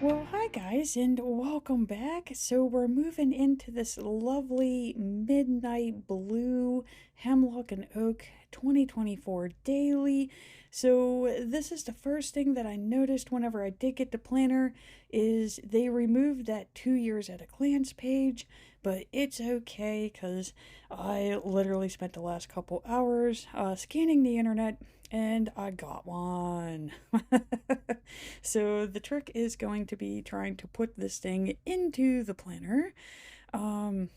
Well, hi guys, and welcome back. So we're moving into this lovely midnight blue Hemlock and Oak 2024 daily. So this is the first thing that I noticed whenever I did get the planner is they removed that 2 years at a glance page, but it's okay because I literally spent the last couple hours scanning the internet and I got one. So the trick is going to be trying to put this thing into the planner. Um,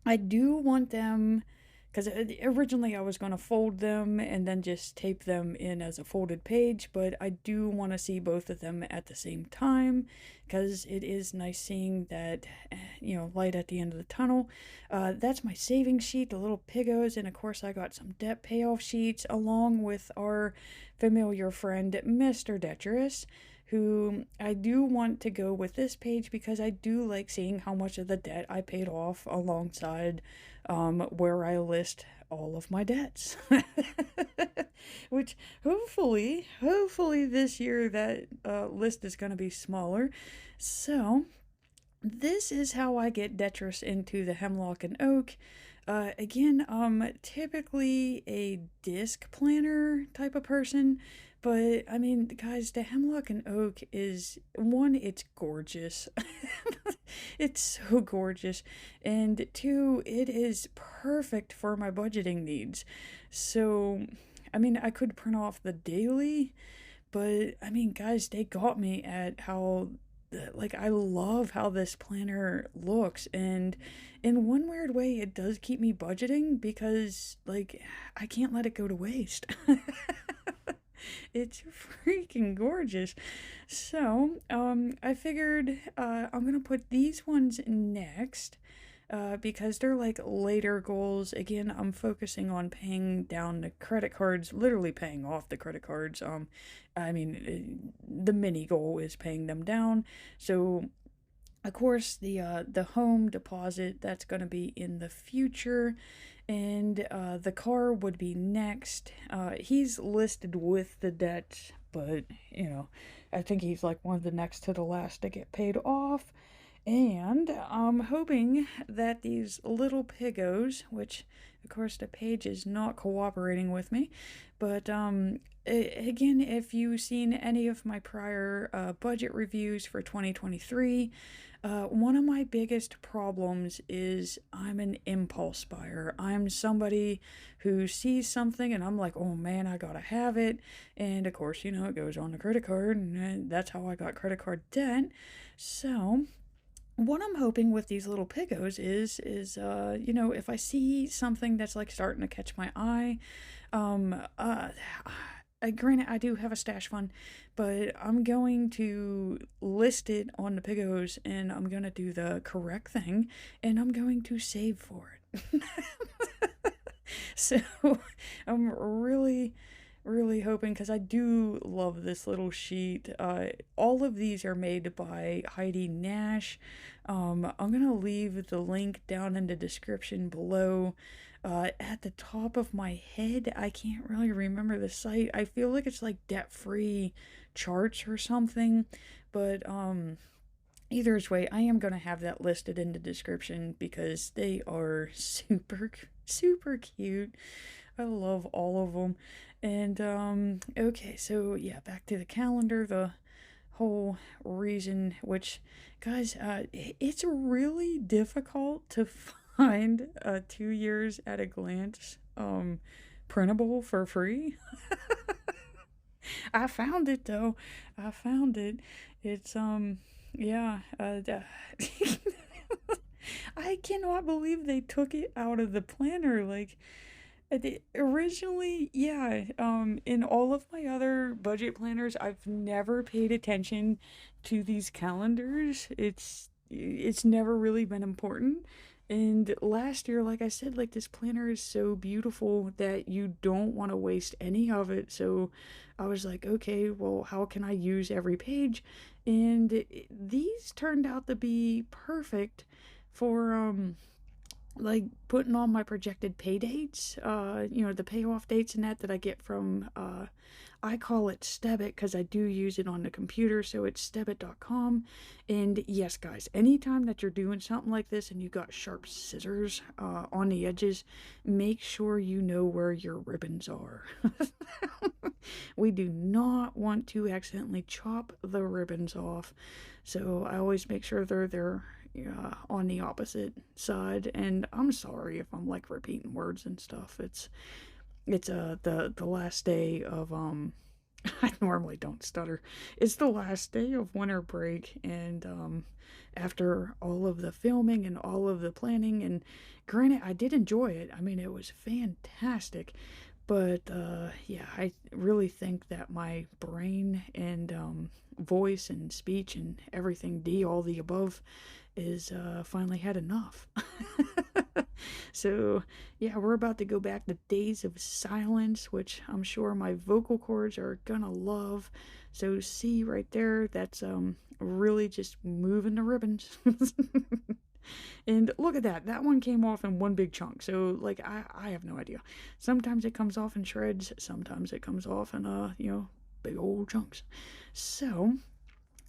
I do want them because originally I was going to fold them and then just tape them in as a folded page, but I do want to see both of them at the same time because it is nice seeing that, light at the end of the tunnel. That's my saving sheet, the little pigos, and of course I got some debt payoff sheets along with our familiar friend, Mr. Detrius, who I do want to go with this page because I do like seeing how much of the debt I paid off alongside where I list all of my debts. Which hopefully this year that list is going to be smaller. So this is how I get Detritus into the Hemlock and Oak. Again, typically a disc planner type of person, but I mean, guys, the Hemlock and Oak is one, it's gorgeous. It's so gorgeous. And two, it is perfect for my budgeting needs. So, I mean, I could print off the daily, but I mean, guys, they got me at how like I love how this planner looks, and in one weird way it does keep me budgeting because like I can't let it go to waste. It's freaking gorgeous. So I figured I'm gonna put these ones next because they're like later goals. Again, I'm focusing on paying down the credit cards, literally paying off the credit cards. The mini goal is paying them down. So, of course, the home deposit that's going to be in the future, and the car would be next. He's listed with the debt, but I think he's like one of the next to the last to get paid off. And I'm hoping that these little pigos, which of course the page is not cooperating with me, but again, if you've seen any of my prior budget reviews for 2023, one of my biggest problems is I'm an impulse buyer. I'm somebody who sees something and I'm like, oh man, I gotta have it. And of course, it goes on the credit card, and that's how I got credit card debt. So what I'm hoping with these little pigos is if I see something that's like starting to catch my eye, um uh granted I do have a stash fund, but I'm going to list it on the pigos and I'm going to do the correct thing and I'm going to save for it. So I'm really hoping, because I do love this little sheet. All of these are made by Heidi Nash. I'm gonna leave the link down in the description below. At the top of my head, I can't really remember the site. I feel like it's like debt-free charts or something, but either way, I am gonna have that listed in the description because they are super cute. I love all of them. And okay, so yeah, back to the calendar, the whole reason, which guys, it's really difficult to find 2 years at a glance printable for free. I found it though. I found it. It's yeah, I cannot believe they took it out of the planner. Like, originally, yeah, in all of my other budget planners, I've never paid attention to these calendars. It's never really been important. And last year, like I said, like this planner is so beautiful that you don't want to waste any of it. So I was like, okay, well, how can I use every page? And these turned out to be perfect for like putting all my projected pay dates, the payoff dates and that I get from, I call it Stebit because I do use it on the computer, so it's stebit.com. And yes, guys, anytime that you're doing something like this and you got sharp scissors on the edges, make sure you know where your ribbons are. We do not want to accidentally chop the ribbons off, so I always make sure they're there, on the opposite side. And I'm sorry if I'm like repeating words and stuff. It's the last day of I normally don't stutter. It's the last day of winter break, and after all of the filming and all of the planning, and granted, I did enjoy it. I mean, it was fantastic. But yeah, I really think that my brain and voice and speech and everything, all the above, is finally had enough. So yeah, we're about to go back to days of silence, which I'm sure my vocal cords are gonna love. So see right there, that's really just moving the ribbons. And look at that. That one came off in one big chunk. So like I have no idea. Sometimes it comes off in shreds, sometimes it comes off in big old chunks. So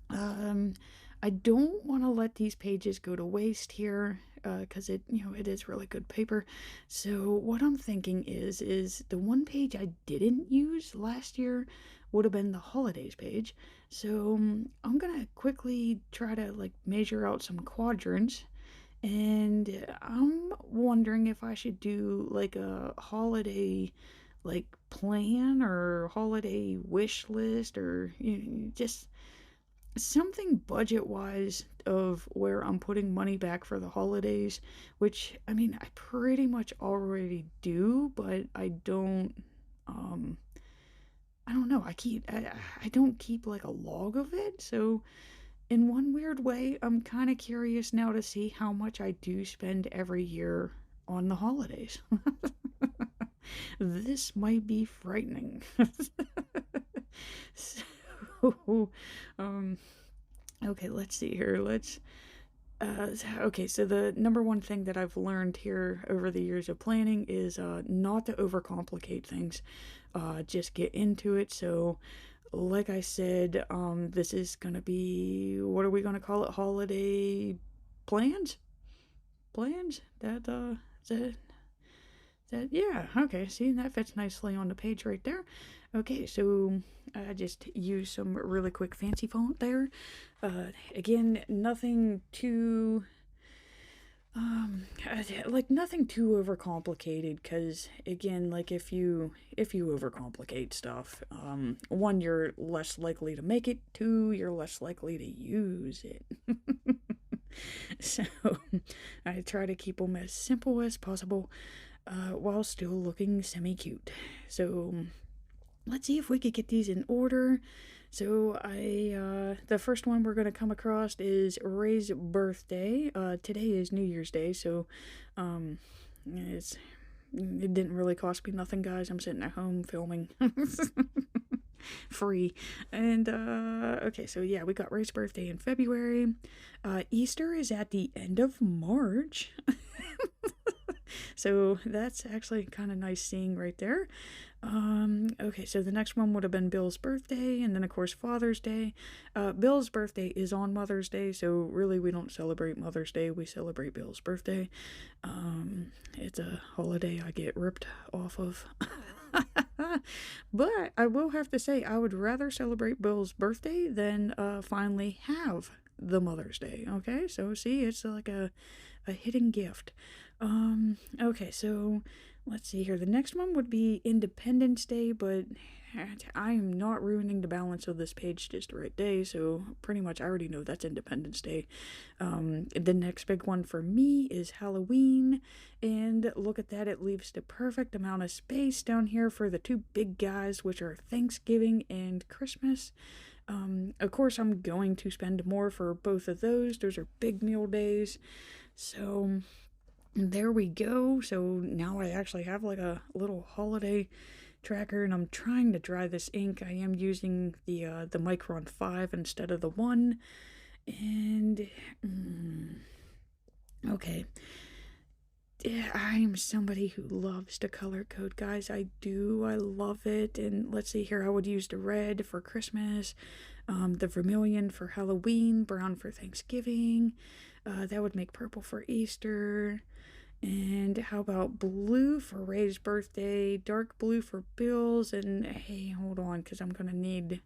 um I don't want to let these pages go to waste here, because it is really good paper. So what I'm thinking is the one page I didn't use last year would have been the holidays page. So I'm gonna quickly try to like measure out some quadrants, and I'm wondering if I should do like a holiday like plan or holiday wish list, or just something budget wise of where I'm putting money back for the holidays, which I mean I pretty much already do, but um I don't know. I don't keep like a log of it. So in one weird way, I'm kind of curious now to see how much I do spend every year on the holidays. This might be frightening. So, um, okay, let's see here. Okay, so the number one thing that I've learned here over the years of planning is not to overcomplicate things. Just get into it. So, like I said, this is gonna be, what are we gonna call it? Holiday plans? Plans? That yeah, okay, see, that fits nicely on the page right there. Okay, so I just use some really quick fancy font there. Again, nothing too like nothing too overcomplicated, because again, like if you overcomplicate stuff, one, you're less likely to make it, two, you're less likely to use it. So I try to keep them as simple as possible, while still looking semi cute. So let's see if we could get these in order. So the first one we're gonna come across is Ray's birthday. Today is New Year's Day, so it didn't really cost me nothing, guys. I'm sitting at home filming. Free. And okay, so yeah, we got Ray's birthday in February. Easter is at the end of March. So that's actually kind of nice seeing right there. Okay, so the next one would have been Bill's birthday, and then of course Father's Day. Bill's birthday is on Mother's Day, so really we don't celebrate Mother's Day, we celebrate Bill's birthday. It's a holiday I get ripped off of. But I will have to say, I would rather celebrate Bill's birthday than finally have the Mother's Day. Okay, so see, it's like a hidden gift. Okay, so let's see here. The next one would be Independence Day, but I am not ruining the balance of this page just the right day, so pretty much I already know that's Independence Day. The next big one for me is Halloween, and look at that, it leaves the perfect amount of space down here for the two big guys, which are Thanksgiving and Christmas. Of course, I'm going to spend more for both of those. Those are big meal days. So there we go. So now I actually have like a little holiday tracker, and I'm trying to dry this ink. I am using the Micron 5 instead of the 1. And okay. I'm somebody who loves to color code, guys. I do. I love it. And let's see here. I would use the red for Christmas, the vermilion for Halloween, brown for Thanksgiving. That would make purple for Easter. And how about blue for Ray's birthday, dark blue for Bill's, and hey, hold on, because I'm going to need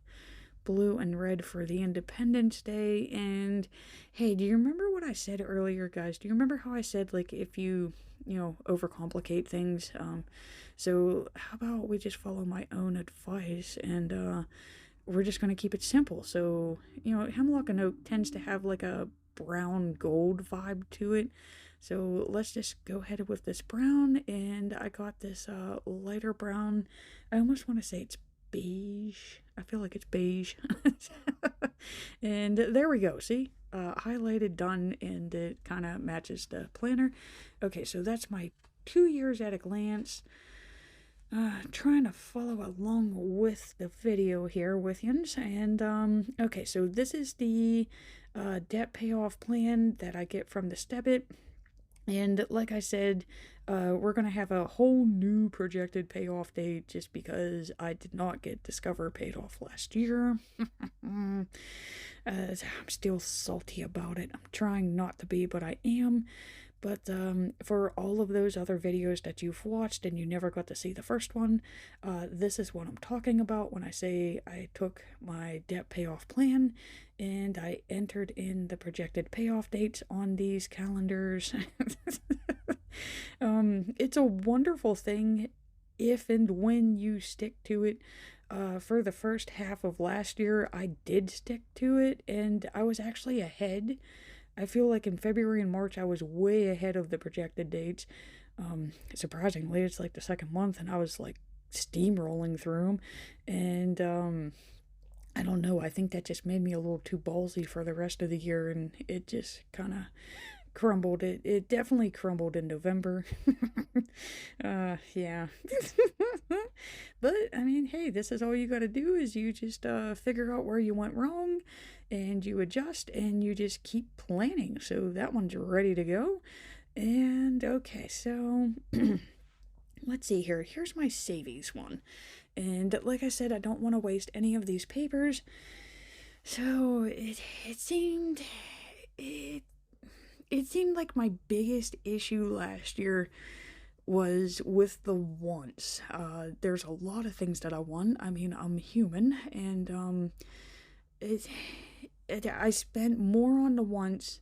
blue and red for the Independence Day. And hey, do you remember what I said earlier, guys? Do you remember how I said, like, if you overcomplicate things? So how about we just follow my own advice and we're just going to keep it simple. So, Hemlock and Oak tends to have like a brown gold vibe to it. So let's just go ahead with this brown, and I got this lighter brown. I almost want to say it's beige. I feel like it's beige. And there we go. See? Highlighted, done, and it kind of matches the planner. Okay, so that's my 2 years at a glance. Trying to follow along with the video here with yins. And, okay, so this is the debt payoff plan that I get from the Stebit. And like I said, we're going to have a whole new projected payoff date just because I did not get Discover paid off last year. I'm still salty about it. I'm trying not to be, but I am. But for all of those other videos that you've watched and you never got to see the first one, this is what I'm talking about when I say I took my debt payoff plan and I entered in the projected payoff dates on these calendars. It's a wonderful thing if and when you stick to it. For the first half of last year, I did stick to it, and I was actually ahead. I feel like in February and March, I was way ahead of the projected dates. Surprisingly, it's like the second month, and I was like steamrolling through them. And I don't know, I think that just made me a little too ballsy for the rest of the year, and it just kind of crumbled. It definitely crumbled in November. Yeah. But I mean, hey, this is all you got to do is you just figure out where you went wrong and you adjust and you just keep planning. So that one's ready to go. And okay, so let's see here. Here's my savings one. And like I said, I don't want to waste any of these papers. So it seemed like my biggest issue last year was with the wants. There's a lot of things that I want. I mean, I'm human, and I spent more on the wants,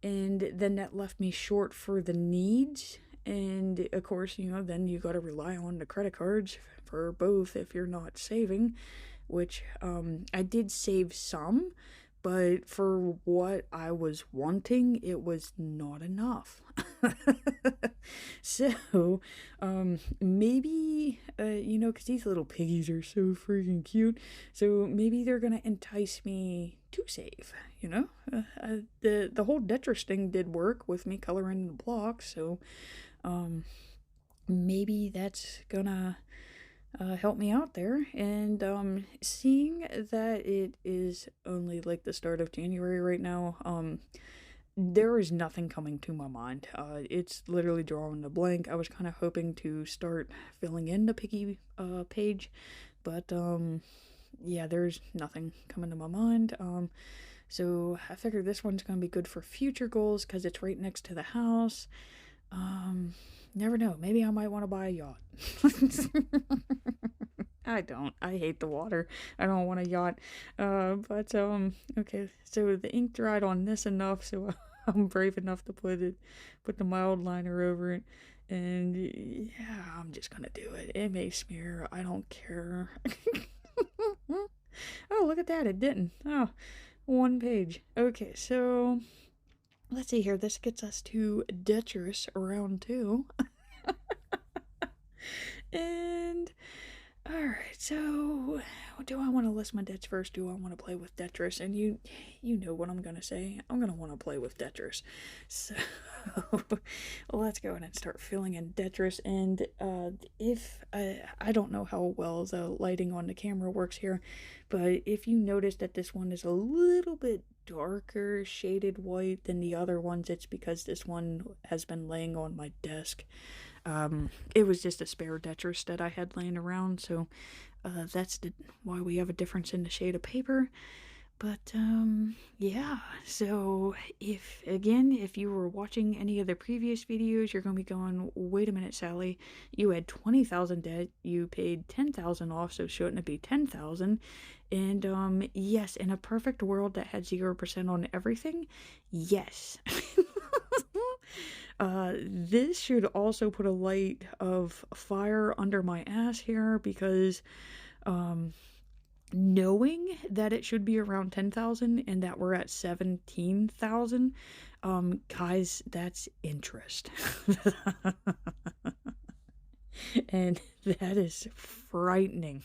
and then that left me short for the needs. And of course, then you got to rely on the credit cards for both if you're not saving, which I did save some, but for what I was wanting, it was not enough. So, maybe, because these little piggies are so freaking cute, so maybe they're gonna entice me to save, the whole Tetris thing did work with me coloring the blocks, so, maybe that's gonna help me out there. And seeing that it is only like the start of January right now, there is nothing coming to my mind. It's literally drawing a blank. I was kind of hoping to start filling in the piggy page, but yeah, there's nothing coming to my mind. So I figured this one's gonna be good for future goals because it's right next to the house. Never know. Maybe I might want to buy a yacht. I don't. I hate the water. I don't want a yacht. But okay. So the ink dried on this enough, so I'm brave enough to put the mild liner over it. And yeah, I'm just gonna do it. It may smear. I don't care. Oh, look at that. It didn't. Oh, one page. Okay, so let's see here. This gets us to Tetris round 2. And alright, So, do I want to list my debts first? Do I want to play with Tetris? And you know what I'm gonna say. I'm gonna want to play with Tetris. So, let's go ahead and start filling in Tetris. And if I don't know how well the lighting on the camera works here, but if you notice that this one is a little bit darker shaded white than the other ones, it's because this one has been laying on my desk. It was just a spare Tetris that I had laying around, so that's why we have a difference in the shade of paper. But yeah, so if you were watching any of the previous videos, you're gonna be going, wait a minute, Sally, you had 20,000 debt, you paid 10,000 off, so shouldn't it be 10,000? And yes, in a perfect world that had 0% on everything, yes. This should also put a light of fire under my ass here because, knowing that it should be around 10,000 and that we're at 17,000, guys, that's interest. And that is frightening.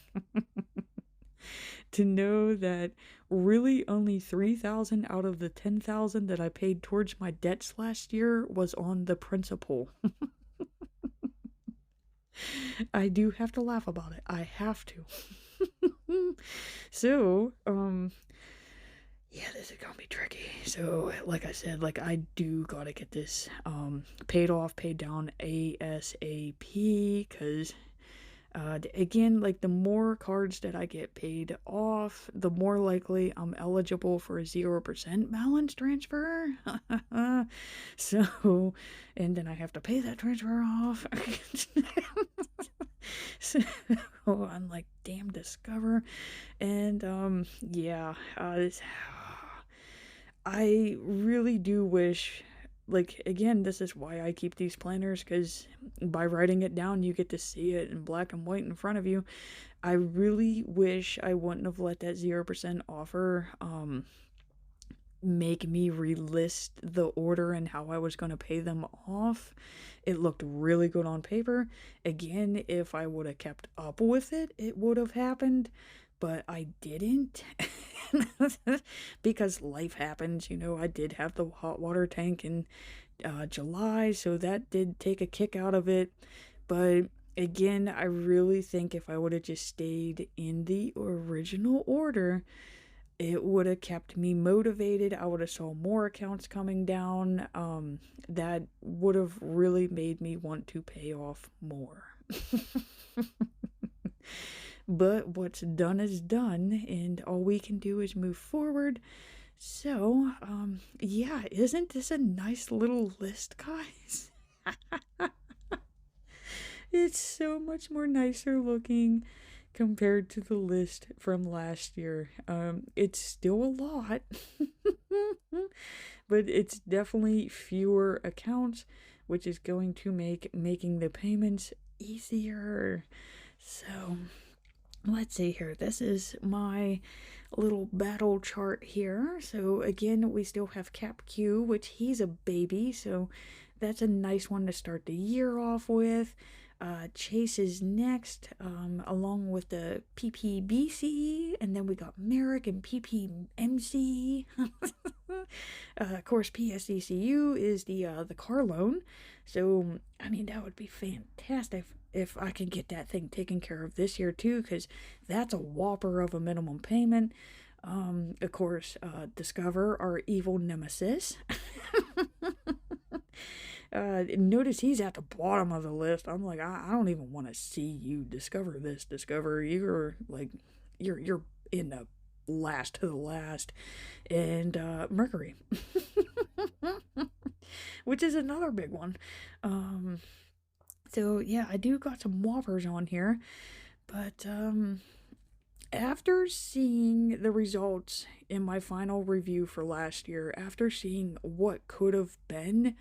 To know that really only 3,000 out of the 10,000 that I paid towards my debts last year was on the principal. I do have to laugh about it. I have to. So, yeah, this is gonna be tricky. So, like I said, like I do gotta get this paid off, paid down ASAP, because again, like the more cards that I get paid off, the more likely I'm eligible for a 0% balance transfer. So, and then I have to pay that transfer off. So I'm like, damn, Discover. And yeah, I really do wish, like, again, this is why I keep these planners, because by writing it down, you get to see it in black and white in front of you. I really wish I wouldn't have let that 0% offer make me relist the order and how I was going to pay them off. It looked really good on paper. Again, if I would have kept up with it, it would have happened, but I didn't. Because life happens, you know. I did have the hot water tank in July, so that did take a kick out of it. But again, I really think if I would have just stayed in the original order, it would have kept me motivated. I would have saw more accounts coming down. That would have really made me want to pay off more. But what's done is done, and all we can do is move forward. So, yeah, isn't this a nice little list, guys? It's so much more nicer looking compared to the list from last year. It's still a lot, but it's definitely fewer accounts, which is going to make making the payments easier. So, let's see here. This is my little battle chart here. So again, we still have Cap Q, which he's a baby, so that's a nice one to start the year off with. Chase is next, along with the PPBC, and then we got Merrick and PPMC. Of course, PSECU is the car loan. So, I mean, that would be fantastic if I can get that thing taken care of this year too, because that's a whopper of a minimum payment. Of course, Discover, our evil nemesis. Notice he's at the bottom of the list. I'm like, I don't even want to see you Discover this. Discover, you're like, you're in the last to the last. And Mercury, which is another big one. So yeah, I do got some whoppers on here, but after seeing the results in my final review for last year, after seeing what could have been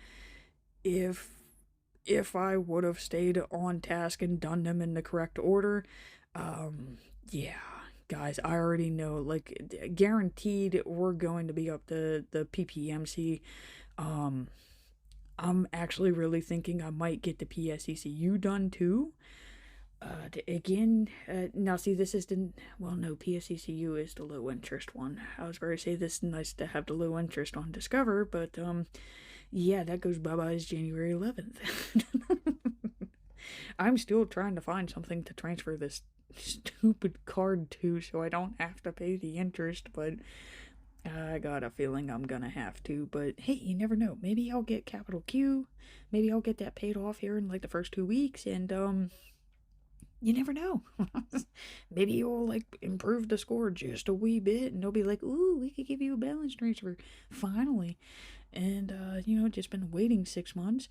if I would have stayed on task and done them in the correct order, yeah, guys, I already know, like, guaranteed we're going to be up the PPMC. I'm actually really thinking I might get the PSECU done too. Again, now see, this is the, well, no, PSECU is the low interest one. I was going to say this is nice to have the low interest on Discover, but, yeah, that goes bye-bye as January 11th. I'm still trying to find something to transfer this stupid card to so I don't have to pay the interest, but I got a feeling I'm gonna have to. But hey, you never know. Maybe I'll get Capital Q. Maybe I'll get that paid off here in like the first 2 weeks, and you never know. Maybe you'll like improve the score just a wee bit, and they'll be like, "Ooh, we could give you a balance transfer finally." And just been waiting 6 months.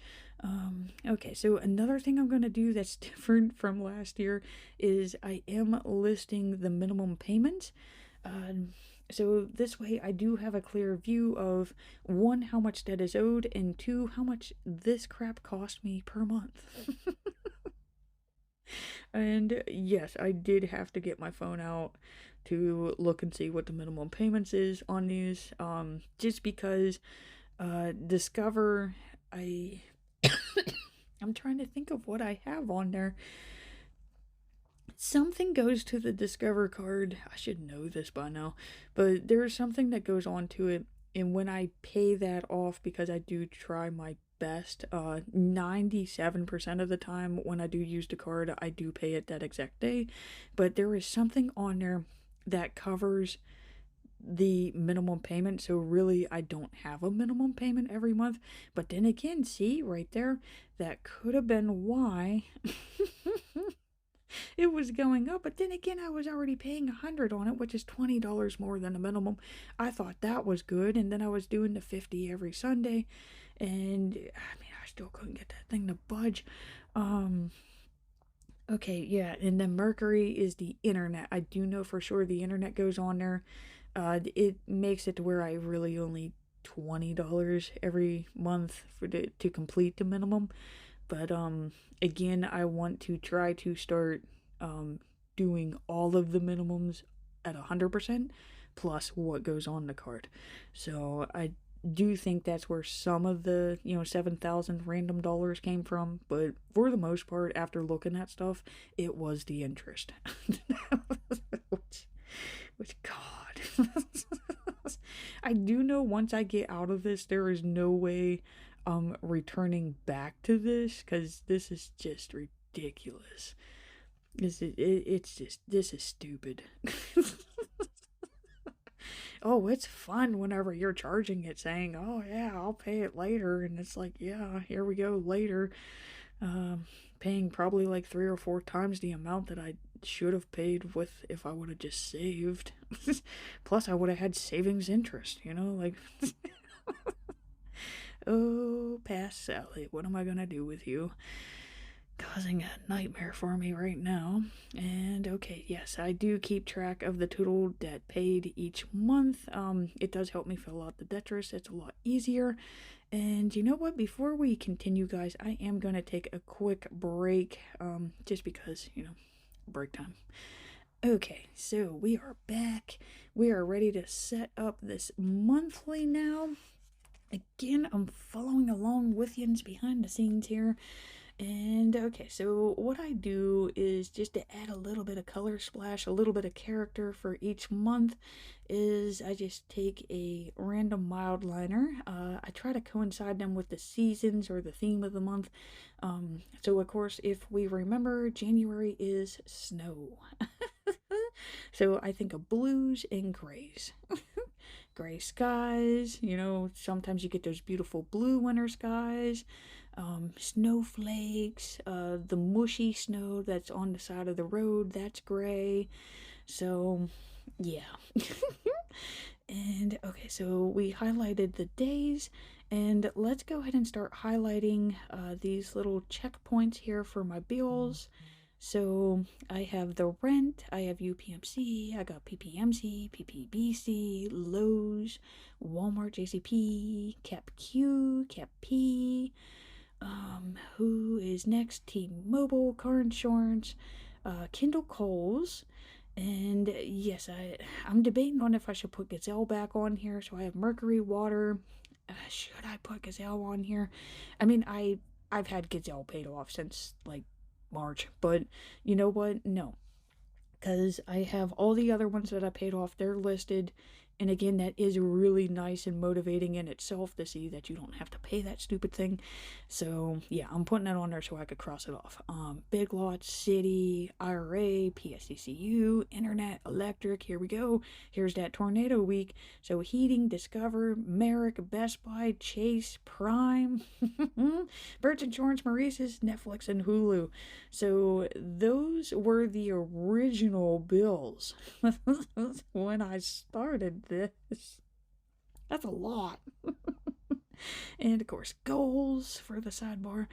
Okay, so another thing I'm gonna do that's different from last year is I am listing the minimum payments. So this way I do have a clear view of, one, how much debt is owed, and two, how much this crap cost me per month. And yes, I did have to get my phone out to look and see what the minimum payments is on these. Just because Discover, I'm trying to think of what I have on there. Something goes to the Discover card. I should know this by now, but there's something that goes on to it, and when I pay that off, because I do try my best, 97% of the time when I do use the card, I do pay it that exact day, but there is something on there that covers the minimum payment, so really I don't have a minimum payment every month. But then again, see right there, that could have been why it was going up. But then again, I was already paying 100 on it, which is $20 more than the minimum. I thought that was good, and then I was doing the 50 every Sunday, and I mean, I still couldn't get that thing to budge. Okay, yeah, and then Mercury is the internet. I do know for sure the internet goes on there. It makes it to where I really only $20 every month to complete the minimum. But again, I want to try to start doing all of the minimums at 100% plus what goes on the card. So I do think that's where some of the 7,000 random dollars came from, but for the most part, after looking at stuff, it was the interest. which God. I do know once I get out of this, there is no way returning back to this, because this is just ridiculous. This is stupid. Oh, it's fun whenever you're charging it, saying, "Oh yeah, I'll pay it later," and it's like, yeah, here we go, later. Paying probably like 3 or 4 times the amount that I should have paid with if I would have just saved. Plus, I would have had savings interest, like. Oh, past Sally, what am I gonna do with you? Causing a nightmare for me right now. And okay, yes, I do keep track of the total debt paid each month. It does help me fill out the debt list. It's a lot easier. And you know what? Before we continue, guys, I am gonna take a quick break. Just because, break time. Okay, so we are back. We are ready to set up this monthly now. Again, I'm following along with yous behind the scenes here. And okay, so what I do is, just to add a little bit of color splash, a little bit of character for each month, is I just take a random mild liner. I try to coincide them with the seasons or the theme of the month. So of course, if we remember, January is snow. So I think of blues and grays. Gray skies, sometimes you get those beautiful blue winter skies, snowflakes, the mushy snow that's on the side of the road, that's gray. So, yeah. And okay, so we highlighted the days, and let's go ahead and start highlighting these little checkpoints here for my bills. So I have the rent, I have UPMC, I got PPMC, PPBC, Lowe's, Walmart, JCP, Cap Q, Cap P. Who is next? T-Mobile, car insurance, Kindle Kohl's, and yes, I'm debating on if I should put Gazelle back on here. So I have Mercury, Water. Should I put Gazelle on here? I mean, I've had Gazelle paid off since like March. But you know what? No, because I have all the other ones that I paid off. They're listed. And again, that is really nice and motivating in itself to see that you don't have to pay that stupid thing. So yeah, I'm putting that on there so I could cross it off. Big Lots, City, IRA, PSCCU, Internet, Electric. Here we go. Here's that tornado week. So heating, Discover, Merrick, Best Buy, Chase, Prime, Birch Insurance, Maurice's, Netflix, and Hulu. So those were the original bills when I started this. That's a lot. And of course, goals for the sidebar.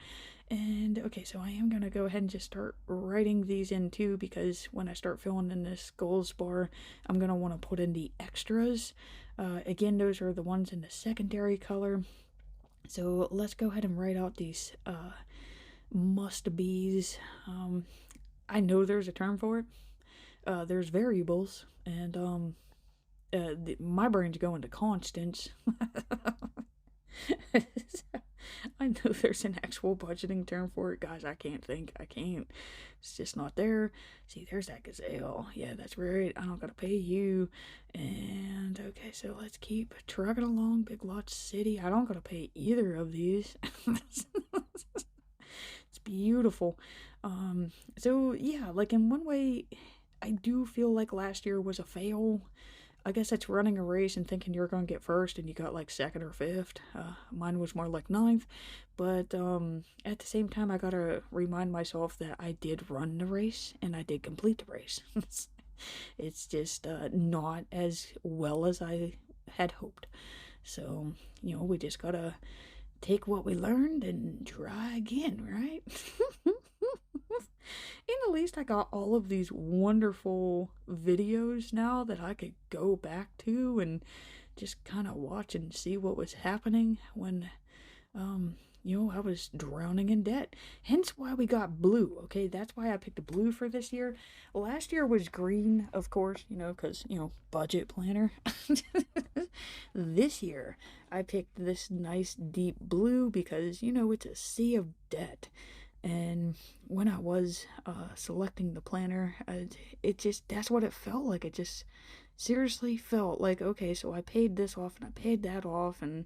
And okay, so I am going to go ahead and just start writing these in too, because when I start filling in this goals bar, I'm going to want to put in the extras. Again, those are the ones in the secondary color. So let's go ahead and write out these must be's. I know there's a term for it. There's variables, and my brain's going to constants. I know there's an actual budgeting term for it, guys. I can't think. I can't. It's just not there. See, there's that gazelle. Yeah, that's right. I don't gotta pay you. And okay, so let's keep trucking along. Big Lots, City. I don't gotta pay either of these. It's beautiful. So yeah, like in one way, I do feel like last year was a fail. I guess it's running a race and thinking you're going to get first and you got like second or fifth. Mine was more like ninth. But at the same time, I got to remind myself that I did run the race and I did complete the race. It's just not as well as I had hoped. So, we just got to take what we learned and try again, right? And at least I got all of these wonderful videos now that I could go back to and just kind of watch and see what was happening when, I was drowning in debt. Hence why we got blue, okay? That's why I picked blue for this year. Last year was green, of course, because, budget planner. This year, I picked this nice deep blue because, it's a sea of debt. And when I was selecting the planner, that's what it felt like. It just seriously felt like, okay, so I paid this off and I paid that off, and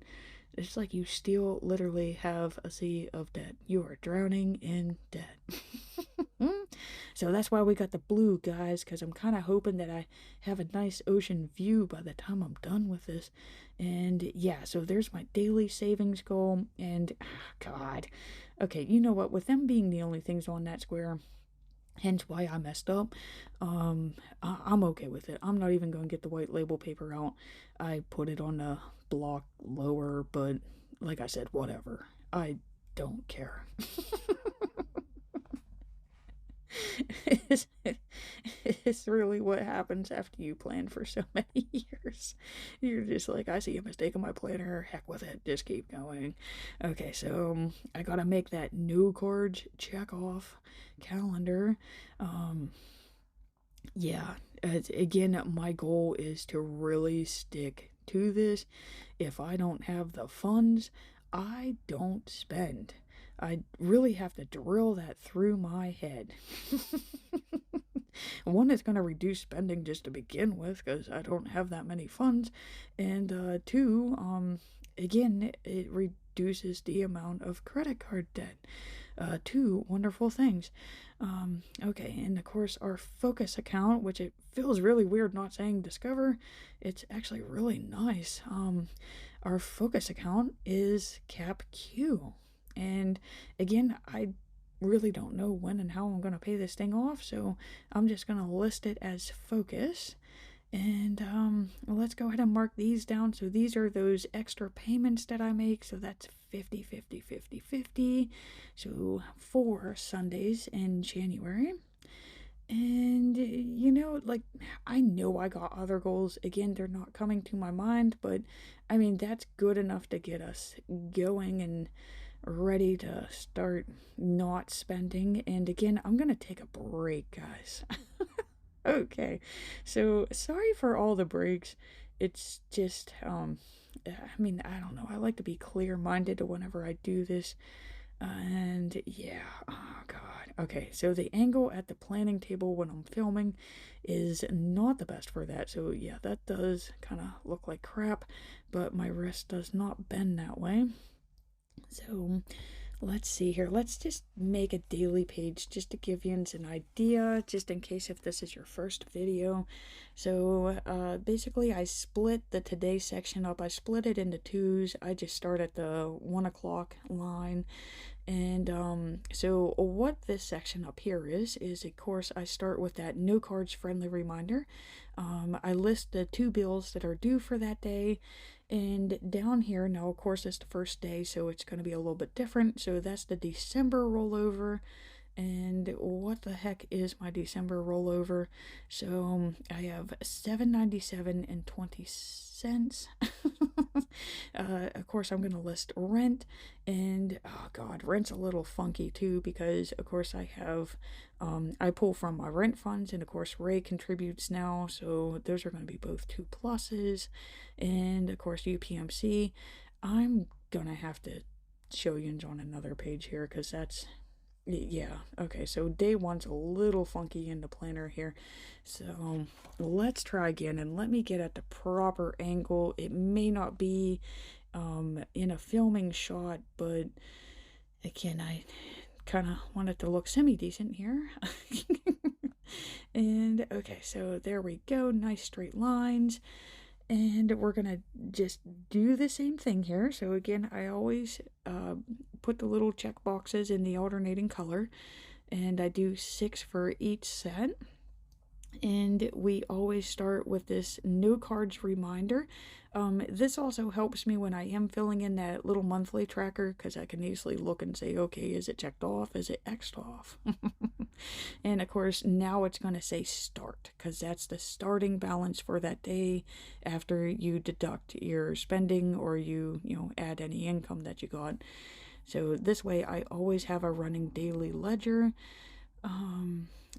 it's like you still literally have a sea of debt. You are drowning in debt. So that's why we got the blue, guys, because I'm kind of hoping that I have a nice ocean view by the time I'm done with this. And yeah, so there's my daily savings goal. And God, okay, you know what? With them being the only things on that square, hence why I messed up, I'm okay with it. I'm not even going to get the white label paper out. I put it on the block lower, but like I said, whatever. I don't care. It's really what happens after you plan for so many years. You're just like, I see a mistake in my planner, heck with it, just keep going. Okay, so I gotta make that no cards check off calendar. Yeah, again, my goal is to really stick to this. If I don't have the funds, I don't spend. I really have to drill that through my head. One, it's going to reduce spending just to begin with because I don't have that many funds. And two, again, it reduces the amount of credit card debt. Two wonderful things. Okay, and of course our focus account, which it feels really weird not saying Discover. It's actually really nice. Our focus account is CapQ. And again, I really don't know when and how I'm going to pay this thing off, so I'm just going to list it as focus. And let's go ahead and mark these down. So these are those extra payments that I make. So that's 50, 50, 50, 50. So 4 Sundays in January. And, I know I got other goals. Again, they're not coming to my mind, but I mean, that's good enough to get us going and ready to start not spending. And again, I'm going to take a break, guys. Okay, so sorry for all the breaks. It's just, I don't know. I like to be clear-minded whenever I do this. And yeah, oh god. Okay, so the angle at the planning table when I'm filming is not the best for that. So yeah, that does kind of look like crap, but my wrist does not bend that way. So let's see here. Let's just make a daily page just to give you an idea, just in case if this is your first video. So basically I split the today section up. I split it into twos. I just start at the 1 o'clock line. And so what this section up here is of course I start with that no cards friendly reminder. I list the 2 bills that are due for that day, and down here now of course it's the first day, so it's going to be a little bit different. So that's the December rollover. And what the heck is my December rollover? So I have $7.97 and 20 cents. Of course, I'm gonna list rent, and oh god, rent's a little funky too because of course I have I pull from my rent funds, and of course Ray contributes now, so those are going to be both 2 pluses, and of course UPMC. I'm gonna have to show you on another page here because that's yeah, okay, so day 1's a little funky in the planner here. So let's try again, and let me get at the proper angle. It may not be in a filming shot, but again, I kind of want it to look semi-decent here. And okay, so there we go, nice straight lines. And we're gonna just do the same thing here. So again, I always put the little check boxes in the alternating color, and I do 6 for each set. And we always start with this no cards reminder. This also helps me when I am filling in that little monthly tracker, because I can easily look and say, okay, is it checked off? Is it X'd off? And of course, now it's going to say start, because that's the starting balance for that day after you deduct your spending or you add any income that you got. So this way, I always have a running daily ledger.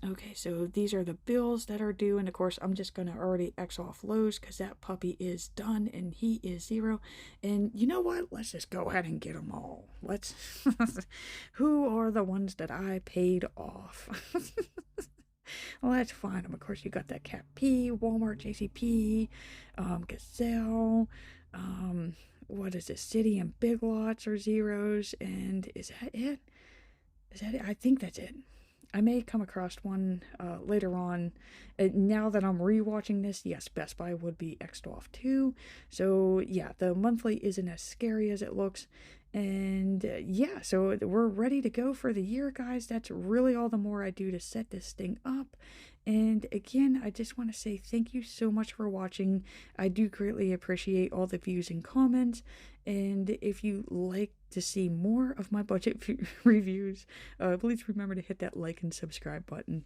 Okay, so these are the bills that are due, and of course I'm just going to already X off Lowe's because that puppy is done and he is 0. And you know what? Let's just go ahead and get them all. Let's who are the ones that I paid off? Well, let's find them. Of course, you got that Cat P, Walmart, JCP, Gazelle, what is it? City and Big Lots are zeros, and is that it? Is that it? I think that's it. I may come across one later on. Now that I'm rewatching this, yes, Best Buy would be X'd off too. So yeah, the monthly isn't as scary as it looks. And yeah, so we're ready to go for the year, guys. That's really all the more I do to set this thing up. And again, I just want to say thank you so much for watching. I do greatly appreciate all the views and comments. And if you like to see more of my budget reviews, please remember to hit that like and subscribe button.